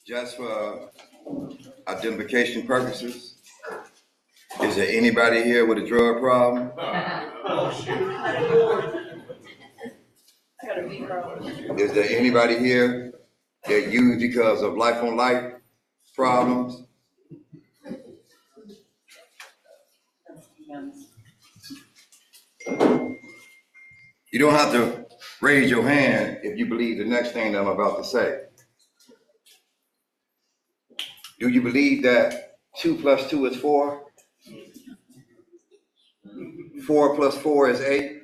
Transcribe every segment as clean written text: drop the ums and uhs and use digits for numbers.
Just for identification purposes, is there anybody here with a drug problem? Is there anybody here that use because of life on life problems? You don't have to raise your hand if you believe the next thing that I'm about to say. Do you believe that 2 plus 2 is 4? 4 plus 4 is 8?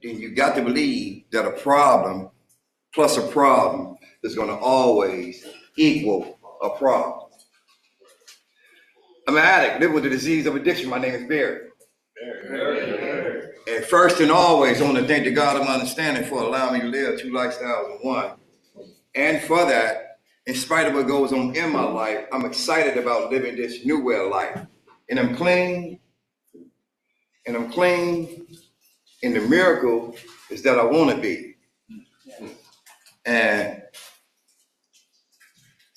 Then you got to believe that a problem plus a problem is going to always equal a problem. I'm an addict, live with the disease of addiction. My name is Pedro. And first and always, I want to thank the God of my understanding for allowing me to live 2 lifestyles in one. And for that, in spite of what goes on in my life, I'm excited about living this new way of life. And I'm clean. And the miracle is that I want to be. And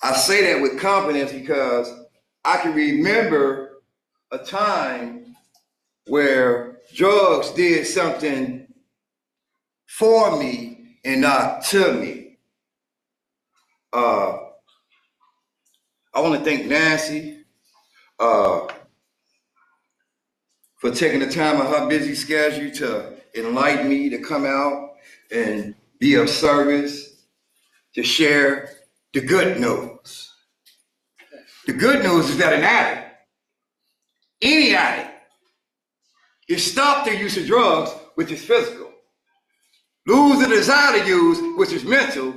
I say that with confidence because I can remember a time where drugs did something for me and not to me. I want to thank Nancy for taking the time of her busy schedule to enlighten me, to come out and be of service, to share the good news. The good news is that an addict, any addict, is stop their use of drugs, which is physical, lose the desire to use, which is mental,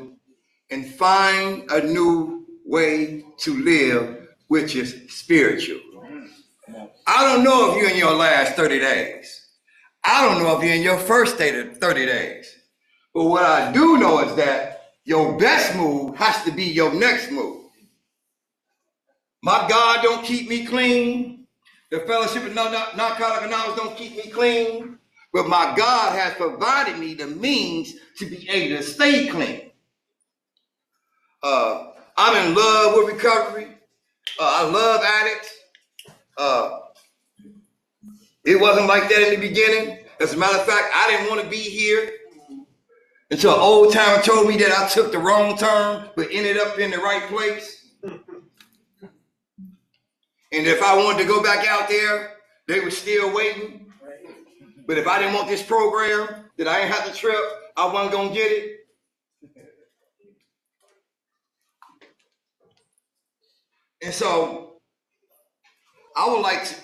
and find a new way to live, which is spiritual. I don't know if you're in your last 30 days. I don't know if you're in your first 30 days. But what I do know is that your best move has to be your next move. My God don't keep me clean. The fellowship of narcotic anonymous don't keep me clean. But my God has provided me the means to be able to stay clean. I'm in love with recovery. I love addicts. It wasn't like that in the beginning. As a matter of fact, I didn't want to be here until an old timer told me that I took the wrong turn, but ended up in the right place. And if I wanted to go back out there, they were still waiting. But if I didn't want this program, that I didn't have to trip, I wasn't going to get it. And so I would like to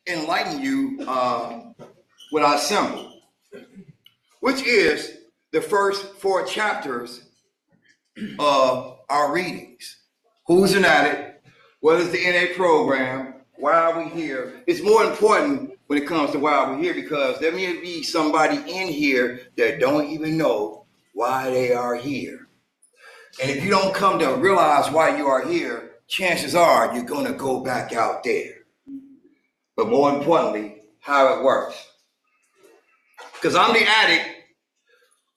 enlighten you with our symbol, which is the first 4 chapters of our readings. Who's an addict? What is the NA program? Why are we here? It's more important when it comes to why we're here because there may be somebody in here that don't even know why they are here. And if you don't come to realize why you are here, chances are you're going to go back out there. But more importantly, how it works. Because I'm the addict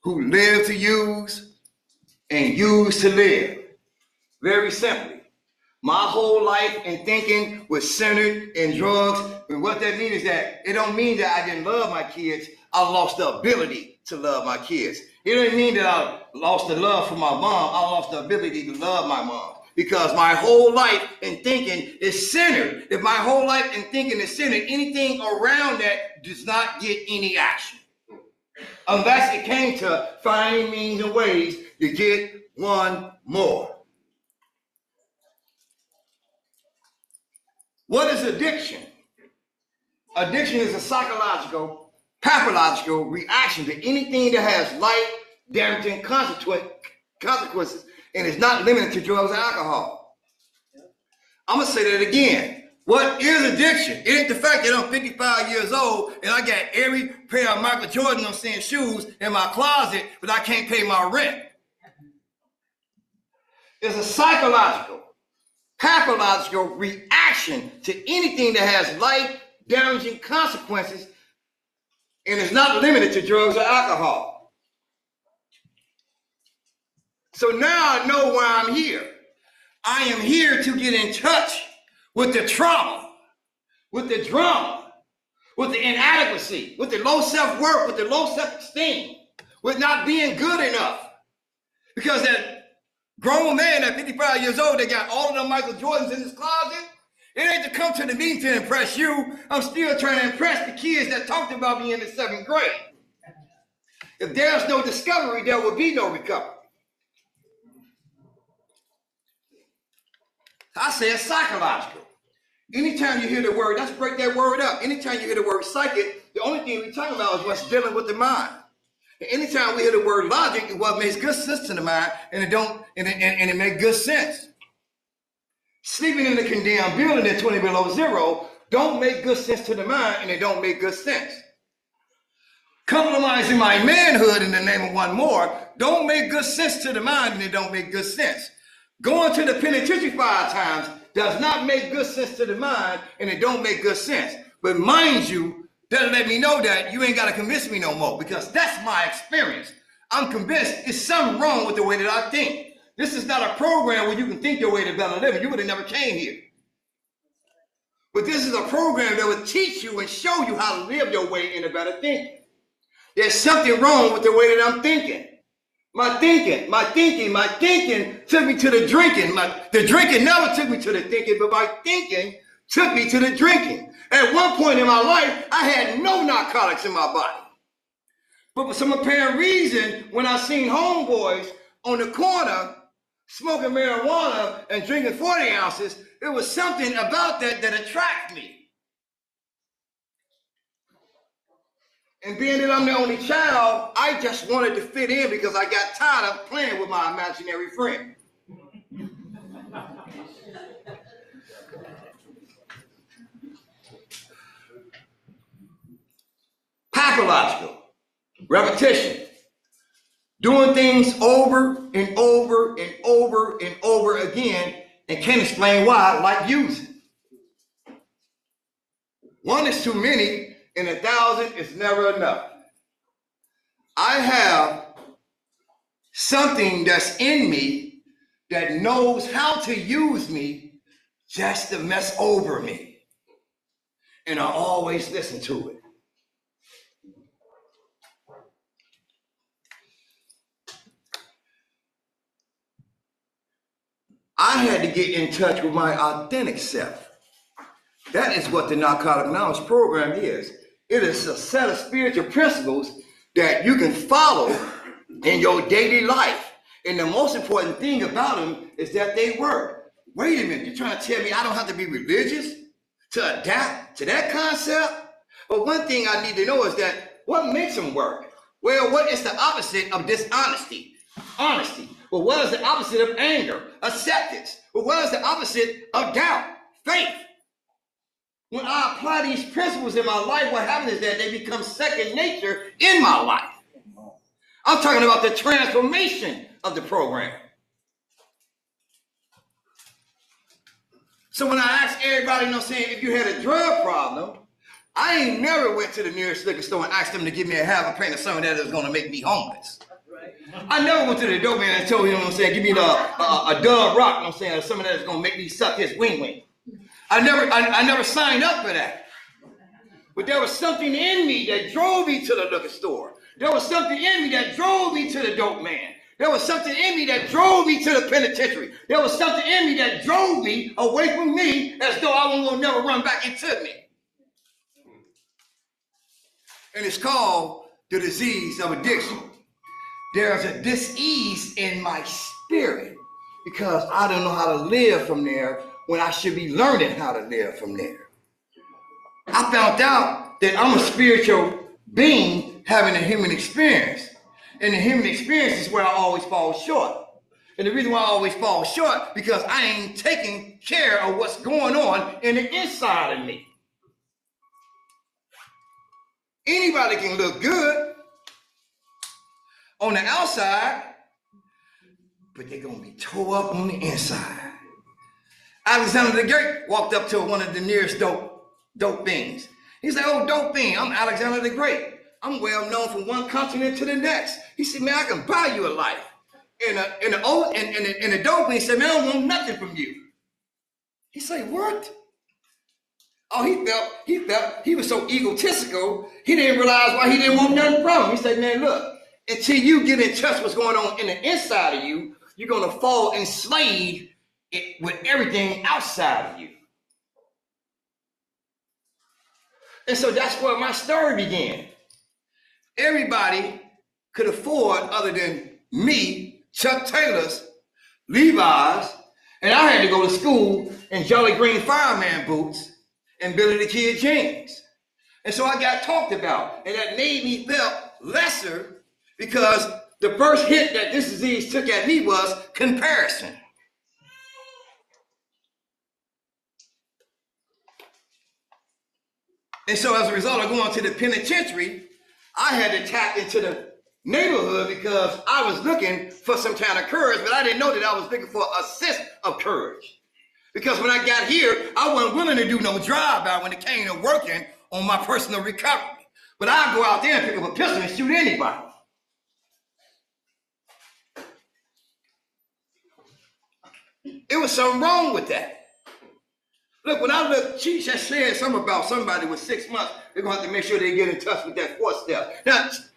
who lives to use and use to live. Very simply. My whole life and thinking was centered in drugs. And what that means is that it don't mean that I didn't love my kids. I lost the ability to love my kids. It doesn't mean that I lost the love for my mom. I lost the ability to love my mom. Because my whole life and thinking is centered. If my whole life and thinking is centered, anything around that does not get any action. Unless it came to finding means and ways to get one more. What is addiction? Addiction is a psychological, pathological reaction to anything that has life-damaging consequences and is not limited to drugs or alcohol. I'm going to say that again. What is addiction? It ain't the fact that I'm 55 years old and I got every pair of Michael Jordan I'm saying shoes in my closet, but I can't pay my rent. It's a psychological, pathological reaction to anything that has life-damaging consequences and is not limited to drugs or alcohol. So now I know why I'm here. I am here to get in touch with the trauma, with the drama, with the inadequacy, with the low self-worth, with the low self-esteem, with not being good enough. Because that grown man at 55 years old that got all of them Michael Jordans in his closet, it ain't to come to the meeting to impress you. I'm still trying to impress the kids that talked about me in the 7th grade. If there's no discovery, there will be no recovery. I say it's psychological. Anytime you hear the word, let's break that word up. Anytime you hear the word psychic, the only thing we're talking about is what's dealing with the mind. And anytime we hear the word logic, it what makes good sense to the mind, and it makes good sense. Sleeping in the condemned building at 20 below zero don't make good sense to the mind, and it don't make good sense. Compromising my manhood in the name of one more don't make good sense to the mind, and it don't make good sense. Going to the penitentiary 5 times does not make good sense to the mind, and it don't make good sense. But mind you, that'll let me know that you ain't got to convince me no more, because that's my experience. I'm convinced there's something wrong with the way that I think. This is not a program where you can think your way to better living. You would have never came here. But this is a program that will teach you and show you how to live your way into better thinking. There's something wrong with the way that I'm thinking. My thinking took me to the drinking. The drinking never took me to the thinking, but my thinking took me to the drinking. At one point in my life, I had no narcotics in my body. But for some apparent reason, when I seen homeboys on the corner smoking marijuana and drinking 40 ounces, there was something about that attracted me. And being that I'm the only child, I just wanted to fit in because I got tired of playing with my imaginary friend. Pathological. Repetition. Doing things over and over and over and over again and can't explain why, like using. 1 is too many, and 1,000 is never enough. I have something that's in me that knows how to use me just to mess over me. And I always listen to it. I had to get in touch with my authentic self. That is what the Narcotic Knowledge Program is. It is a set of spiritual principles that you can follow in your daily life. And the most important thing about them is that they work. Wait a minute, you're trying to tell me I don't have to be religious to adapt to that concept? But one thing I need to know is that what makes them work? Well, what is the opposite of dishonesty? Honesty. Well, what is the opposite of anger? Acceptance. Well, what is the opposite of doubt? Faith. When I apply these principles in my life, what happens is that they become second nature in my life. I'm talking about the transformation of the program. So when I ask everybody, if you had a drug problem, I ain't never went to the nearest liquor store and asked them to give me a half a pint of something that is going to make me homeless. I never went to the dope man and told him, give me a Dub Rock, or something that's going to make me suck his wing. I never signed up for that. But there was something in me that drove me to the liquor store. There was something in me that drove me to the dope man. There was something in me that drove me to the penitentiary. There was something in me that drove me away from me as though I was going to never run back into me. And it's called the disease of addiction. There's a dis-ease in my spirit because I don't know how to live from there when I should be learning how to live from there. I found out that I'm a spiritual being having a human experience. And the human experience is where I always fall short. And the reason why I always fall short, because I ain't taking care of what's going on in the inside of me. Anybody can look good on the outside, but they're going to be tore up on the inside. Alexander the Great walked up to one of the nearest dope beings. He said, "Oh, dope being, I'm Alexander the Great. I'm well known from one continent to the next." He said, "Man, I can buy you a life." in the dope, and he said, man, I don't want nothing from you. He said, what? Oh, he was so egotistical, he didn't realize why he didn't want nothing from him. He said, man, look, until you get in touch with what's going on in the inside of you, you're going to fall enslaved with everything outside of you. And so that's where my story began. Everybody could afford, other than me, Chuck Taylor's, Levi's, and I had to go to school in Jolly Green Fireman boots and Billy the Kid jeans. And so I got talked about, and that made me feel lesser because the first hit that this disease took at me was comparison. And so as a result of going to the penitentiary, I had to tap into the neighborhood because I was looking for some kind of courage, but I didn't know that I was looking for a sense of courage. Because when I got here, I wasn't willing to do no drive-by when it came to working on my personal recovery. But I'd go out there and pick up a pistol and shoot anybody. It was something wrong with that. Look, when I look, she just said something about somebody with 6 months, they're going to have to make sure they get in touch with that fourth step.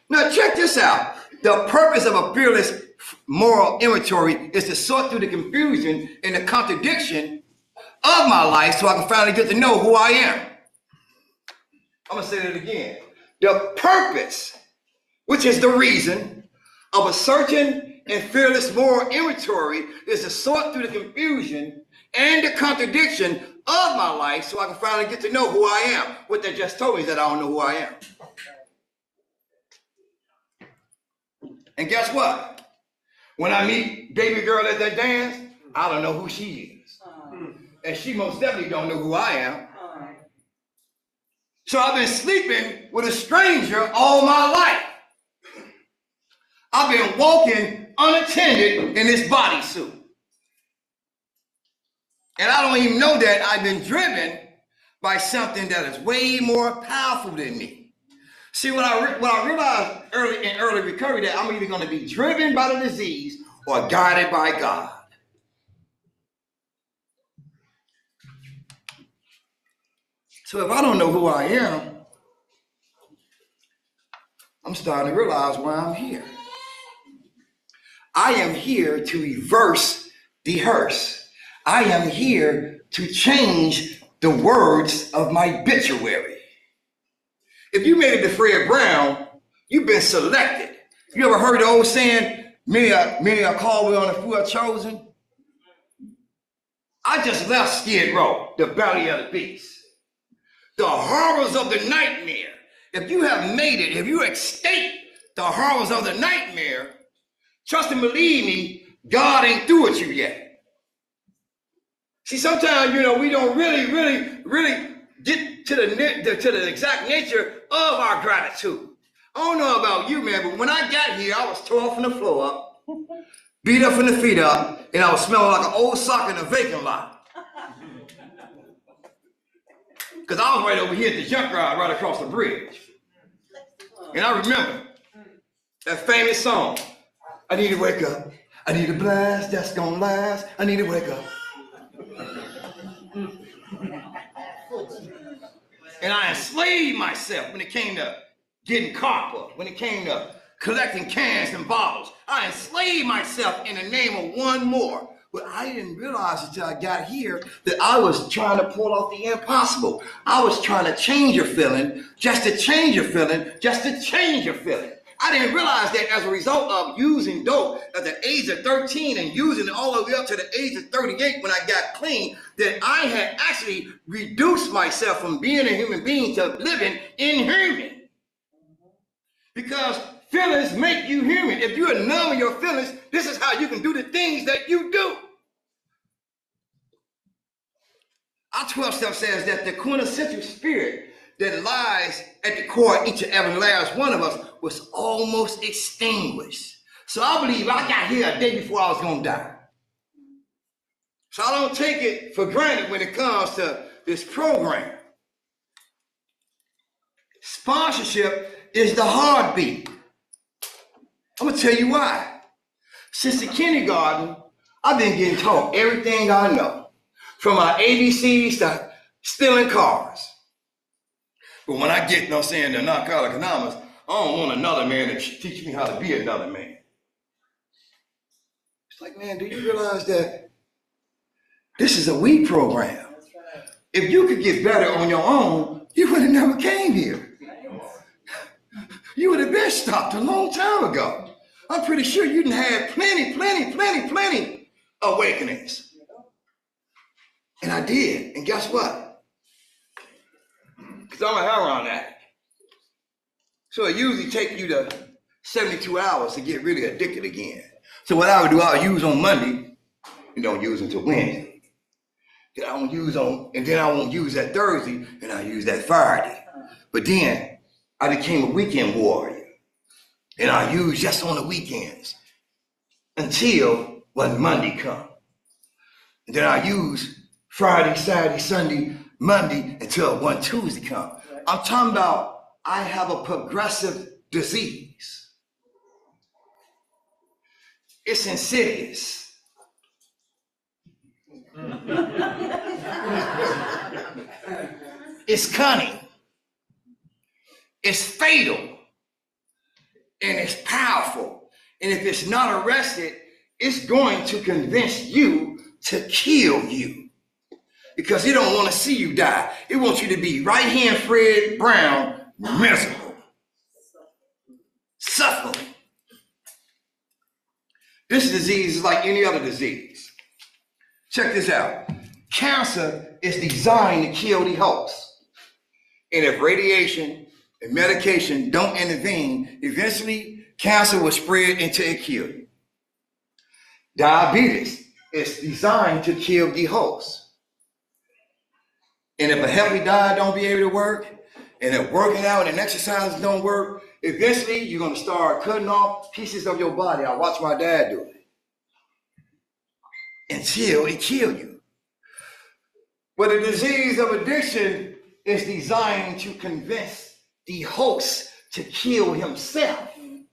Now check this out. The purpose of a fearless moral inventory is to sort through the confusion and the contradiction of my life so I can finally get to know who I am. I'm going to say that again. The purpose, which is the reason, of a certain and fearless moral inventory is to sort through the confusion and the contradiction of my life so I can finally get to know who I am. What they just told me is that I don't know who I am. And guess what? When I meet baby girl at that dance, I don't know who she is. And she most definitely don't know who I am. So I've been sleeping with a stranger all my life. I've been walking unattended in this bodysuit. And I don't even know that I've been driven by something that is way more powerful than me. See, when I realized early recovery that I'm either going to be driven by the disease or guided by God. So if I don't know who I am, I'm starting to realize why I'm here. I am here to reverse the hearse. I am here to change the words of my obituary. If you made it to Fred Brown, you've been selected. You ever heard the old saying, many are called, we on the few are chosen? I just left Skid Row, the belly of the beast. The horrors of the nightmare. If you have made it, if you escaped the horrors of the nightmare, trust and believe me, God ain't through with you yet. See, sometimes, we don't really get to the exact nature of our gratitude. I don't know about you, man, but when I got here, I was torn from the floor up, beat up from the feet up, and I was smelling like an old sock in a vacant lot. Because I was right over here at the junkyard right across the bridge. And I remember that famous song, I need to wake up. I need a blast that's gonna last. I need to wake up. And I enslaved myself when it came to getting copper, when it came to collecting cans and bottles. I enslaved myself in the name of one more. But I didn't realize until I got here that I was trying to pull off the impossible. I was trying to change your feeling, just to change your feeling, just to change your feeling. I didn't realize that as a result of using dope at the age of 13 and using it all the way up to the age of 38 when I got clean, that I had actually reduced myself from being a human being to living inhuman. Because feelings make you human. If you are numb in your feelings, this is how you can do the things that you do. Our 12-step says that the quintessential spirit that lies at the core of each and every last one of us was almost extinguished. So I believe I got here a day before I was going to die. So I don't take it for granted when it comes to this program. Sponsorship is the heartbeat. I'm going to tell you why. Since the kindergarten, I've been getting taught everything I know, from my ABCs to stealing cars. But when I get, you know what I'm saying, to Narcotics Anonymous, I don't want another man to teach me how to be another man. It's like, man, do you realize that this is a weed program? If you could get better on your own, you would have never came here. You would have been stopped a long time ago. I'm pretty sure you'd have plenty awakenings. And I did. And guess what? Because I'm a heroin addict. So it usually takes you to 72 hours to get really addicted again. So what I would do, I would use on Monday, you don't use until Wednesday. Then I won't use on, and then I won't use that Thursday, and I use that Friday. But then I became a weekend warrior. And I use just on the weekends until when Monday comes. And then I use Friday, Saturday, Sunday, Monday until when Tuesday comes. I'm talking about I have a progressive disease. It's insidious. It's cunning. It's fatal. And it's powerful. And if it's not arrested, it's going to convince you to kill you. Because it don't want to see you die. It wants you to be right-hand Fred Brown, miserable, suffering. This disease is like any other disease. Check this out. Cancer is designed to kill the host. And if radiation and medication don't intervene, eventually cancer will spread until it kills you. Diabetes is designed to kill the host. And if a healthy diet don't be able to work, and if working out and exercises don't work, eventually you're going to start cutting off pieces of your body. I watched my dad do it. Until it kills you. But the disease of addiction is designed to convince the host to kill himself. And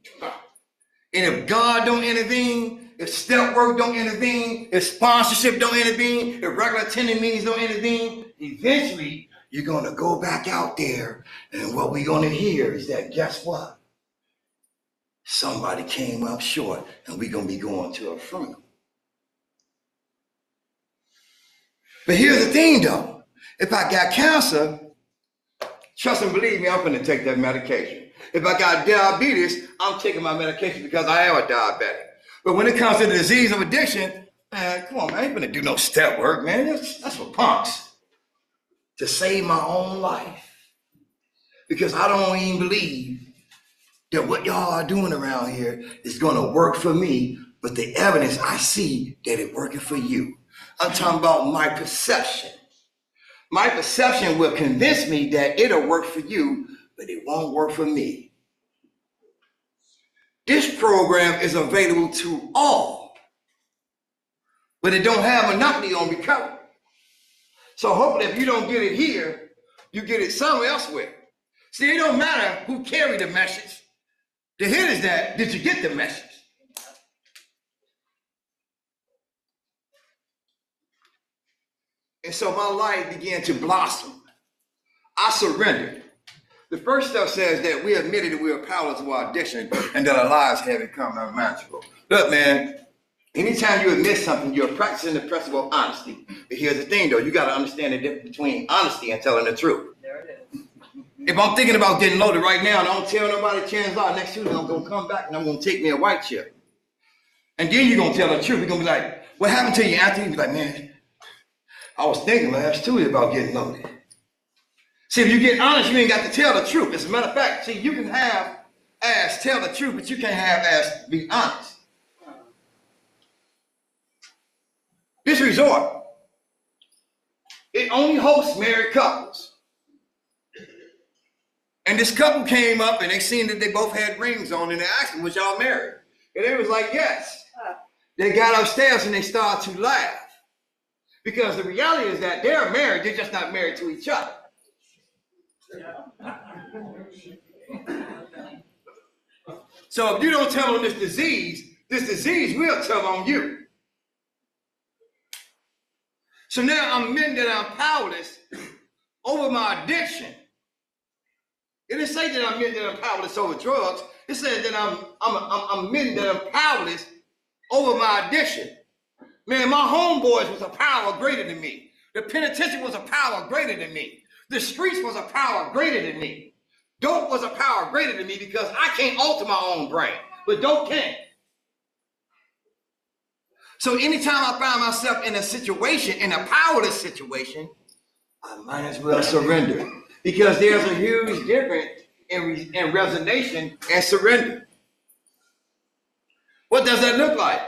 if God don't intervene, if step work don't intervene, if sponsorship don't intervene, if regular attending meetings don't intervene, eventually you're going to go back out there, and what we're going to hear is that, guess what? Somebody came up short, and we're going to be going to a funeral. But here's the thing, though. If I got cancer, trust and believe me, I'm going to take that medication. If I got diabetes, I'm taking my medication because I am a diabetic. But when it comes to the disease of addiction, man, come on, man, I ain't going to do no step work, man. That's for punks. To save my own life. Because I don't even believe that what y'all are doing around here is going to work for me, but the evidence I see that it's working for you. I'm talking about my perception. My perception will convince me that it'll work for you, but it won't work for me. This program is available to all, but it don't have monopoly on recovery. So hopefully if you don't get it here, you get it somewhere elsewhere. See, it don't matter who carried the message. The hit is that, did you get the message? And so my life began to blossom. I surrendered. The first step says that we admitted that we are powerless of our addiction and that our lives have become unmanageable. Look, man, anytime you admit something, you're practicing the principle of honesty. But here's the thing, though. You got to understand the difference between honesty and telling the truth. There it is. If I'm thinking about getting loaded right now and I don't tell nobody, chances are next Tuesday I'm going to come back and I'm going to take me a white chip. And then you're going to tell the truth. You're going to be like, what happened to you, Anthony? You'll be like, man, I was thinking last Tuesday about getting loaded. See, if you get honest, you ain't got to tell the truth. As a matter of fact, see, you can have ass tell the truth, but you can't have ass be honest. This resort, it only hosts married couples. And this couple came up and they seen that they both had rings on and they asked them, was y'all married? And they was like, yes. They got upstairs and they started to laugh. Because the reality is that they're married, they're just not married to each other. So if you don't tell them this disease, this disease will tell on you. So now I'm admitting that I'm powerless over my addiction. It didn't say that I'm admitting that I'm powerless over drugs. It said that I'm admitting that I'm powerless over my addiction. Man, my homeboys was a power greater than me. The penitentiary was a power greater than me. The streets was a power greater than me. Dope was a power greater than me because I can't alter my own brain, but dope can. So anytime I find myself in a situation, in a powerless situation, I might as well surrender, because there's a huge difference in resignation and surrender. What does that look like?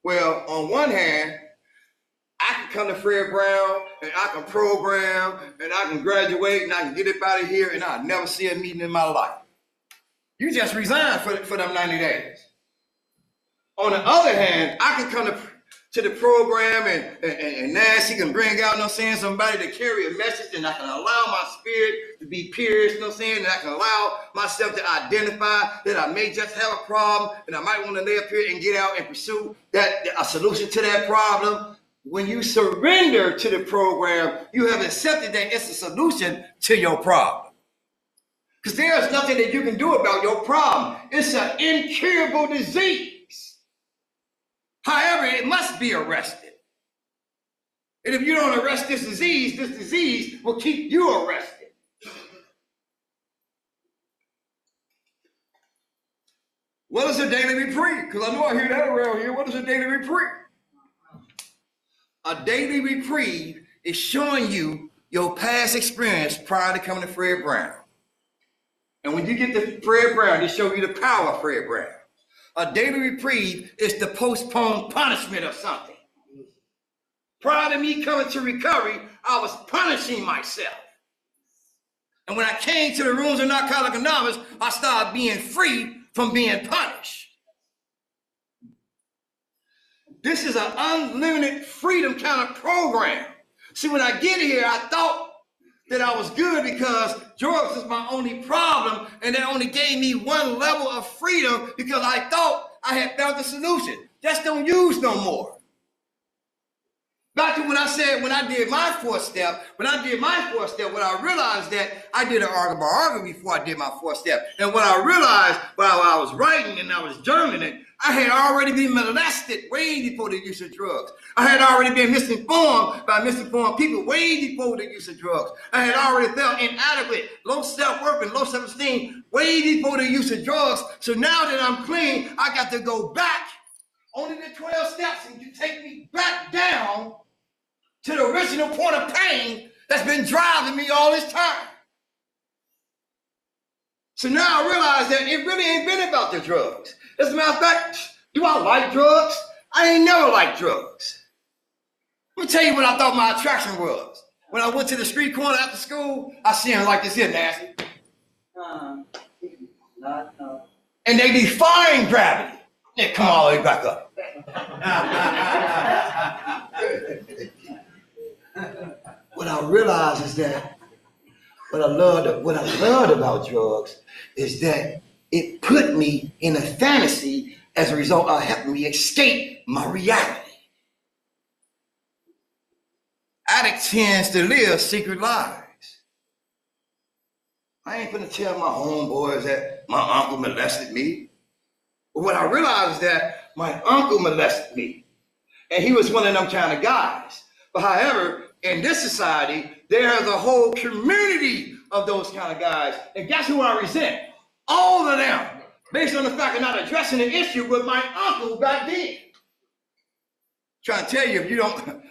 Well, on one hand, I can come to Fred Brown and I can program and I can graduate and I can get up out of here and I'll never see a meeting in my life. You just resigned for them 90 days. On the other hand, I can come to the program and Nancy can bring out, you know what I'm saying, somebody to carry a message, and I can allow my spirit to be pierced, you know what I'm saying, and I can allow myself to identify that I may just have a problem and I might want to lay up here and get out and pursue a solution to that problem. When you surrender to the program, you have accepted that it's a solution to your problem. Because there's nothing that you can do about your problem. It's an incurable disease. However, it must be arrested. And if you don't arrest this disease will keep you arrested. What is a daily reprieve? Because I know I hear that around here. What is a daily reprieve? A daily reprieve is showing you your past experience prior to coming to Fred Brown. And when you get to Fred Brown, it shows you the power of Fred Brown. A daily reprieve is the postponed punishment of something. Prior to me coming to recovery, I was punishing myself. And when I came to the rooms of Narcotics Anonymous, I started being free from being punished. This is an unlimited freedom kind of program. See, when I get here, I thought that I was good because drugs is my only problem, and that only gave me one level of freedom because I thought I had found the solution. Just don't use no more. Back to what I said when I did my fourth step. When I did my fourth step, when I realized that I did an argument before I did my fourth step. And when I realized while I was writing and I was journaling, I had already been molested way before the use of drugs. I had already been misinformed by misinformed people way before the use of drugs. I had already felt inadequate, low self-worth and low self-esteem way before the use of drugs. So now that I'm clean, I got to go back only the 12 steps and you take me back down to the original point of pain that's been driving me all this time. So now I realize that it really ain't been about the drugs. As a matter of fact, do I like drugs? I ain't never liked drugs. Let me tell you what I thought my attraction was. When I went to the street corner after school, I seen them like this here, Nancy. And they defying gravity. They come all the way back up. What I realized is that what I loved about drugs is that it put me in a fantasy as a result of helping me escape my reality. Addict tends to live secret lives. I ain't gonna tell my homeboys that my uncle molested me. But what I realized is that my uncle molested me. And he was one of them kind of guys. But however, in this society, there's a whole community of those kind of guys. And guess who I resent? All of them. Based on the fact of not addressing the issue with my uncle back then. Trying to tell you, if you don't,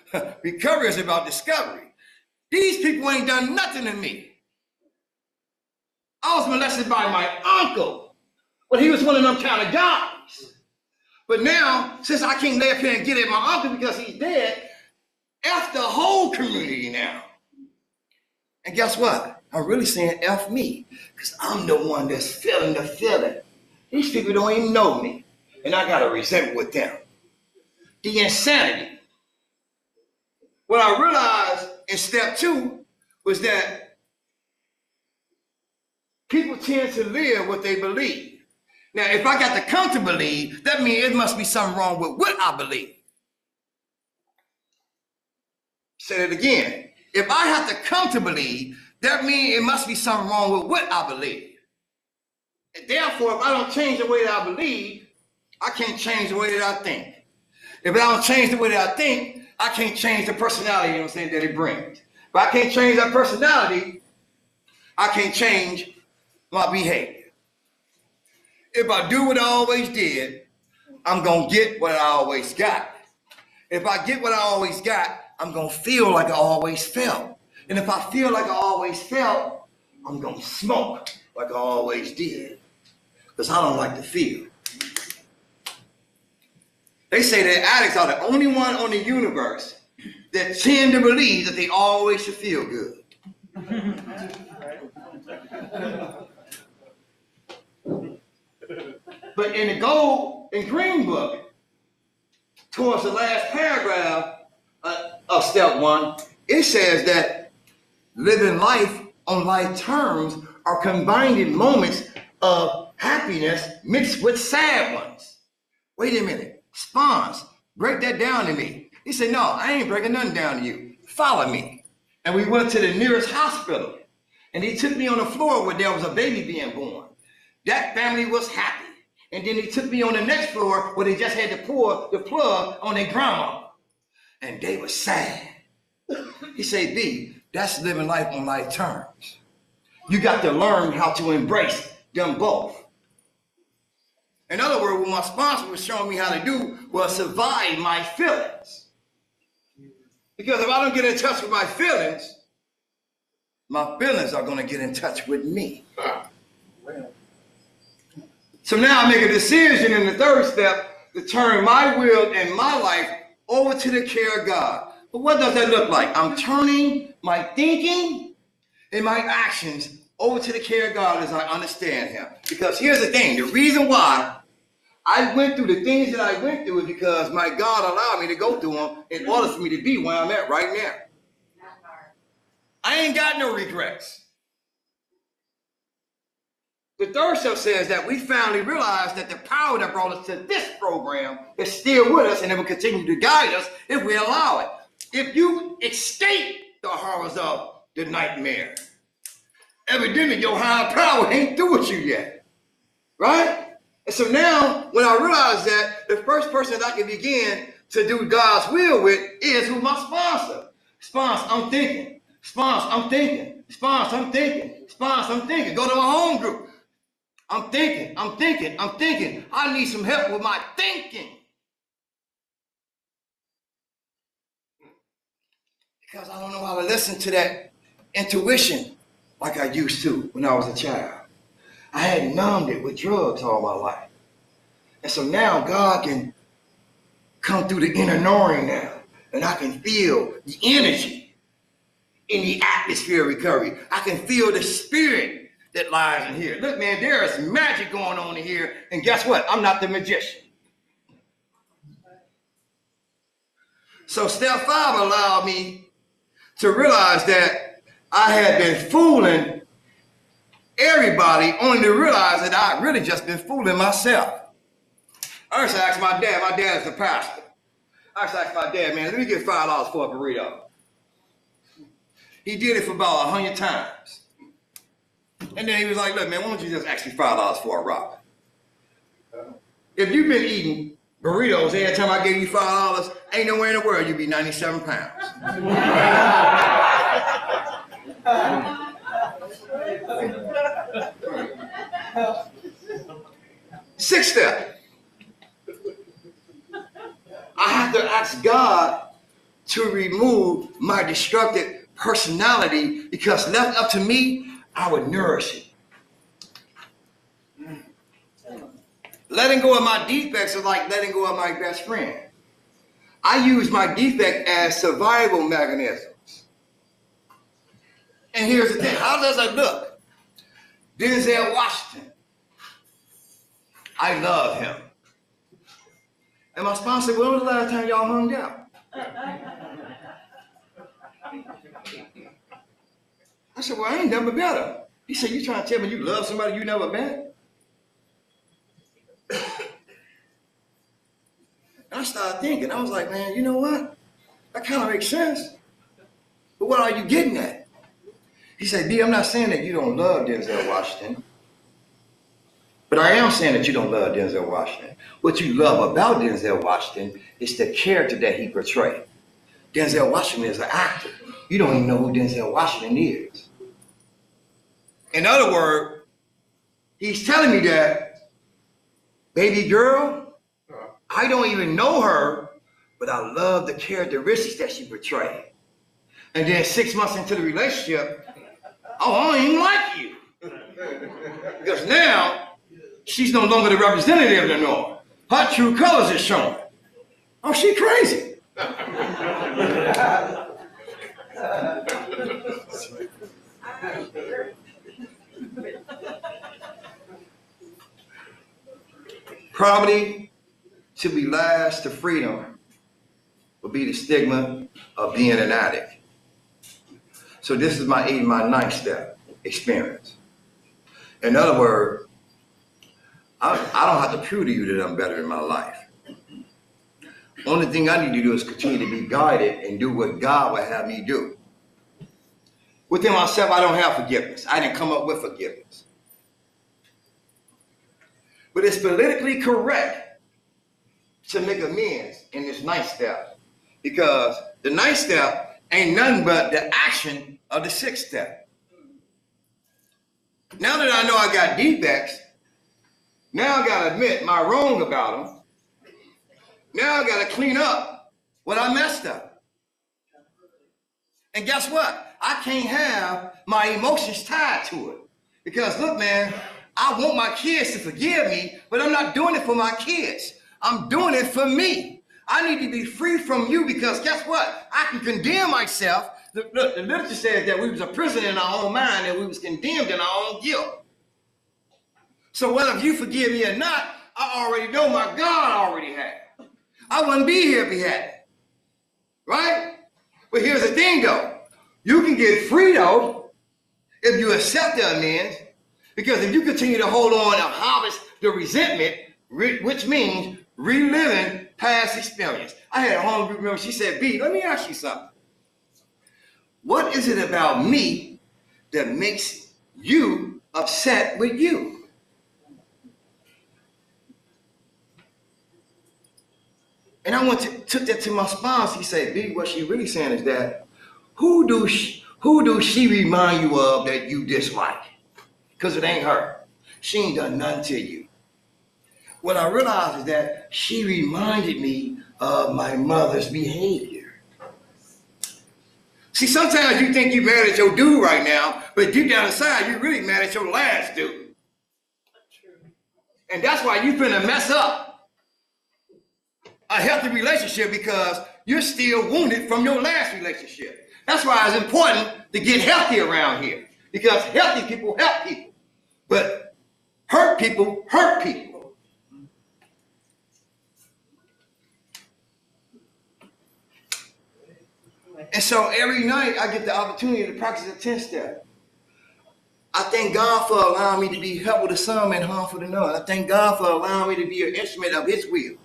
recovery is about discovery. These people ain't done nothing to me. I was molested by my uncle, but he was one of them kind of guys. But now, since I can't lay up here and get at my uncle because he's dead, F the whole community now. And guess what? I'm really saying F me, because I'm the one that's feeling the feeling. These people don't even know me, and I got a resentment with them. The insanity. What I realized in step 2 was that people tend to live what they believe. Now, if I got to come to believe, that means it must be something wrong with what I believe. Say it again. If I have to come to believe, that means it must be something wrong with what I believe. And therefore, if I don't change the way that I believe, I can't change the way that I think. If I don't change the way that I think, I can't change the personality, you know what I'm saying, that it brings. If I can't change that personality, I can't change my behavior. If I do what I always did, I'm going to get what I always got. If I get what I always got, I'm going to feel like I always felt. And if I feel like I always felt, I'm going to smoke like I always did. Because I don't like to feel. They say that addicts are the only one on the universe that tend to believe that they always should feel good. But in the gold and green book, towards the last paragraph of step 1, it says that living life on life terms are combining moments of happiness mixed with sad ones. Wait a minute. Spons, break that down to me. He said, no, I ain't breaking nothing down to you. Follow me. And we went to the nearest hospital. And he took me on the floor where there was a baby being born. That family was happy. And then he took me on the next floor where they just had to pour the plug on their grandma. And they were sad. He said, B, that's living life on life terms. You got to learn how to embrace them both. In other words, what my sponsor was showing me how to do was survive my feelings. Because if I don't get in touch with my feelings are going to get in touch with me. So now I make a decision in the third step to turn my will and my life over to the care of God. But what does that look like? I'm turning my thinking and my actions over to the care of God as I understand Him. Because here's the thing, the reason why I went through the things that I went through is because my God allowed me to go through them in order for me to be where I'm at right now. I ain't got no regrets. The third step says that we finally realized that the power that brought us to this program is still with us and it will continue to guide us if we allow it. If you escape the horrors of the nightmare, evidently your higher power ain't through with you yet, right? And so now, when I realized that, the first person that I can begin to do God's will with is who my sponsor. Sponsor, I'm thinking. Sponsor, I'm thinking. Sponsor, I'm thinking. Sponsor, I'm thinking. Go to my home group. I'm thinking. I need some help with my thinking. Because I don't know how to listen to that intuition like I used to when I was a child. I had numbed it with drugs all my life. And so now God can come through the inner knowing now. And I can feel the energy in the atmosphere of recovery. I can feel the spirit that lies in here. Look, man, there is magic going on in here. And guess what? I'm not the magician. So step 5 allowed me to realize that I had been fooling everybody, only to realize that I'd really just been fooling myself. I used to ask my dad is the pastor. I used to ask my dad, man, let me get $5 for a burrito. He did it for about 100 times. And then he was like, look, man, why don't you just ask me $5 for a rock? If you've been eating burritos every time I gave you $5, ain't nowhere in the world you'd be 97 pounds. Sixth step. I have to ask God to remove my destructive personality because left up to me, I would nourish it. Letting go of my defects is like letting go of my best friend. I use my defect as survival mechanisms. And here's the thing, how does it look? Denzel Washington. I love him. And my sponsor said, when was the last time y'all hung out? I said, well, I ain't never met him. He said, you trying to tell me you love somebody you never met? I started thinking, I was like, man, you know what? That kind of makes sense. But what are you getting at? He said, D, I'm not saying that you don't love Denzel Washington, but I am saying that you don't love Denzel Washington. What you love about Denzel Washington is the character that he portrayed. Denzel Washington is an actor. You don't even know who Denzel Washington is. In other words, he's telling me that, baby girl, I don't even know her, but I love the characteristics that she portrayed. And then 6 months into the relationship, oh, I don't even like you. Because now, she's no longer the representative no more. Her true colors is showing. Oh, she crazy. Poverty to be last to freedom would be the stigma of being an addict. So this is my 9th step experience. In other words, I don't have to prove to you that I'm better in my life. Only thing I need to do is continue to be guided and do what God would have me do. Within myself, I don't have forgiveness. I didn't come up with forgiveness. But it's politically correct to make amends in this 9th step, because the 9th step ain't nothing but the action of the 6th step. Now that I know I got defects, now I gotta admit my wrong about them. Now I gotta clean up what I messed up. And guess what? I can't have my emotions tied to it. Because look, man, I want my kids to forgive me, but I'm not doing it for my kids. I'm doing it for me. I need to be free from you, because guess what? I can condemn myself. The literature says that we was a prisoner in our own mind and we was condemned in our own guilt. So whether you forgive me or not, I already know my God already had. I wouldn't be here if he hadn't. Right? But here's the thing though. You can get free though if you accept the amends, because if you continue to hold on and harvest the resentment, which means reliving past experience. I had a home group member, she said, B, let me ask you something. What is it about me that makes you upset with you? And I took that to my spouse. He said, B, what she really saying is that, who do she remind you of that you dislike? Because it ain't her. She ain't done nothing to you. What I realized is that she reminded me of my mother's behavior. See, sometimes you think you're mad at your dude right now, but deep down inside, you're really mad at your last dude. And that's why you're finna mess up a healthy relationship, because you're still wounded from your last relationship. That's why it's important to get healthy around here, because healthy people help people, but hurt people hurt people. And so every night I get the opportunity to practice a 10-step. I thank God for allowing me to be helpful to some and harmful to none. I thank God for allowing me to be an instrument of his will,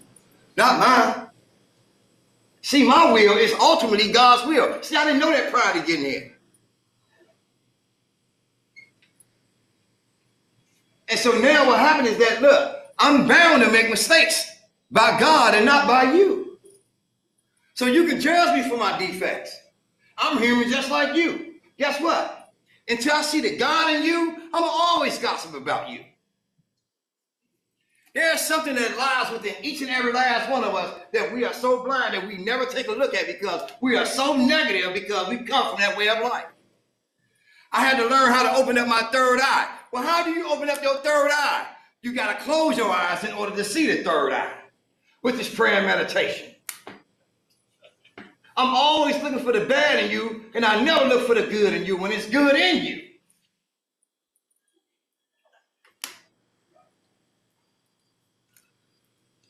not mine. See, my will is ultimately God's will. See, I didn't know that prior to getting here. And so now what happened is that, look, I'm bound to make mistakes by God and not by you. So you can judge me for my defects. I'm human just like you. Guess what? Until I see the God in you, I'm always gossip about you. There's something that lies within each and every last one of us that we are so blind that we never take a look at, because we are so negative, because we come from that way of life. I had to learn how to open up my third eye. Well, how do you open up your third eye? You got to close your eyes in order to see the third eye, which is prayer and meditation. I'm always looking for the bad in you, and I never look for the good in you when it's good in you.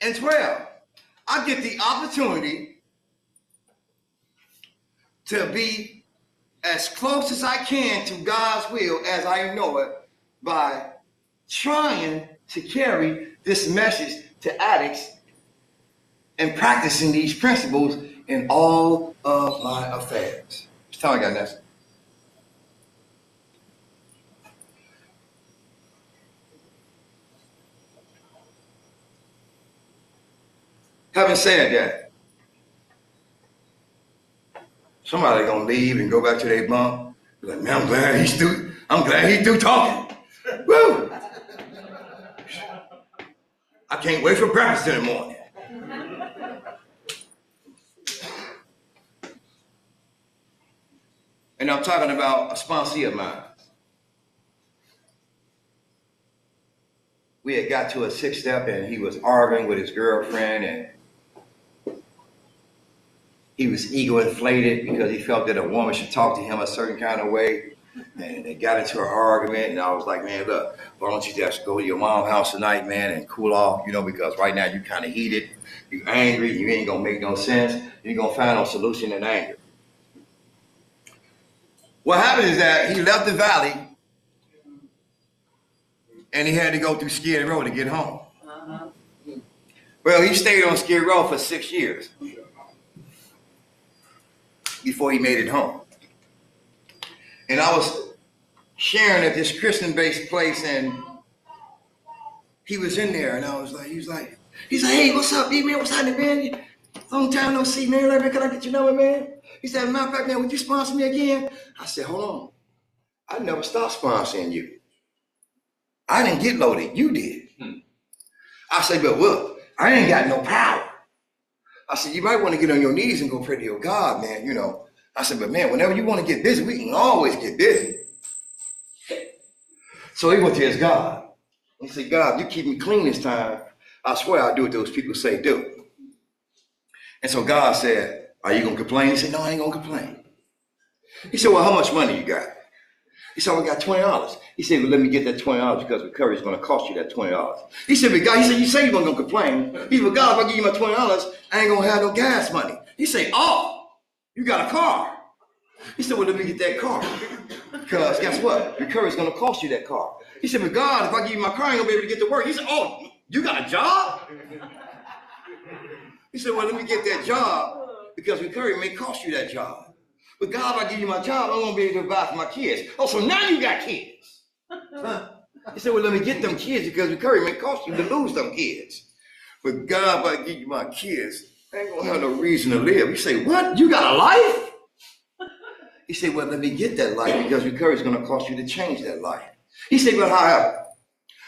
And 12, I get the opportunity to be as close as I can to God's will as I know it, by trying to carry this message to addicts and practicing these principles in all of my affairs. Just tell me, I got that. Having said that, somebody gonna leave and go back to their bunk. Be like, man, I'm glad he's through talking. Woo! I can't wait for breakfast in the morning. And I'm talking about a sponsee of mine. We had got to a 6th step and he was arguing with his girlfriend and he was ego inflated because he felt that a woman should talk to him a certain kind of way. And they got into an argument and I was like, man, look, why don't you just go to your mom's house tonight, man, and cool off, because right now you kind of heated, you angry, you ain't gonna make no sense, you ain't gonna find no solution in anger. What happened is that he left the valley and he had to go through Skid Row to get home. Well, he stayed on Skid Row for 6 years before he made it home. And I was sharing at this Christian-based place and he was in there and he's like, hey, what's up, B, man? What's happening, man? Long time no see, man. Like, can I get your number, man? He said, matter of fact, man, would you sponsor me again? I said, hold on. I never stopped sponsoring you. I didn't get loaded. You did. I said, but look, I ain't got no power. I said, you might want to get on your knees and go pray to your God, man, I said, but man, whenever you want to get busy, we can always get busy. So he went to his God. He said, God, you keep me clean this time. I swear I'll do what those people say do. And so God said, are you going to complain? He said, no, I ain't going to complain. He said, well, how much money you got? He said, well, I got $20. He said, well, let me get that $20 because recovery is going to cost you that $20. He said, but God, you say you weren't going to complain. He said, well, God, if I give you my $20, I ain't going to have no gas money. He said, oh, you got a car. He said, well, let me get that car. Because guess what? Recovery is going to cost you that car. He said, but God, if I give you my car, I ain't going to be able to get to work. He said, oh, you got a job? He said, well, let me get that job because recovery may cost you that job. But God, if I give you my job, I'm going to be able to provide for my kids. Oh, so now you got kids. He said, well, let me get them kids because recovery may cost you to lose them kids. But God, if I give you my kids, I ain't going to have no reason to live. He said, what? You got a life? He said, well, let me get that life because recovery is going to cost you to change that life. He said, well, however,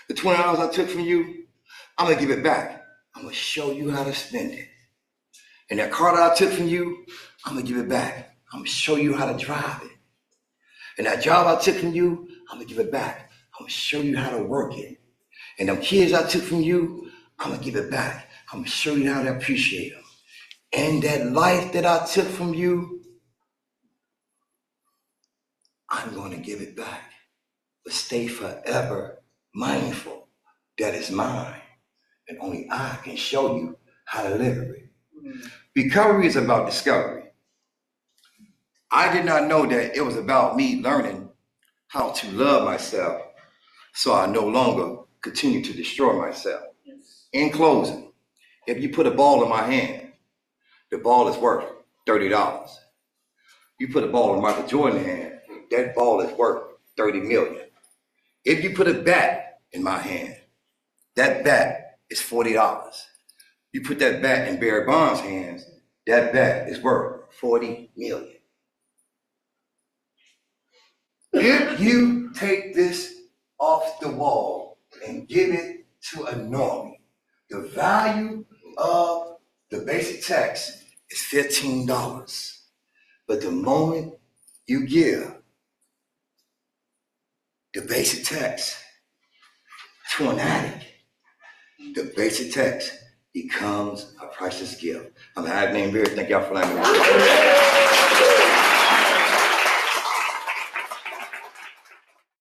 the $20 I took from you, I'm going to give it back. I'm going to show you how to spend it. And that car that I took from you, I'm going to give it back. I'm going to show you how to drive it. And that job I took from you, I'm going to give it back. I'm going to show you how to work it. And them kids I took from you, I'm going to give it back. I'm going to show you how to appreciate them. And that life that I took from you, I'm going to give it back. But stay forever mindful that it's mine. And only I can show you how to live it. Recovery is about discovery. I did not know that it was about me learning how to love myself so I no longer continue to destroy myself. In closing, if you put a ball in my hand, the ball is worth $30. You put a ball in Michael Jordan's hand, that ball is worth $30 million. If you put a bat in my hand, that bat is $40. You put that bat in Barry Bonds' hands, that bat is worth $40 million. If you take this off the wall and give it to a normie, the value of the basic tax is $15. But the moment you give the basic tax to an addict, the basic tax becomes a priceless gift. I'm Admin Beard. Thank y'all for letting me.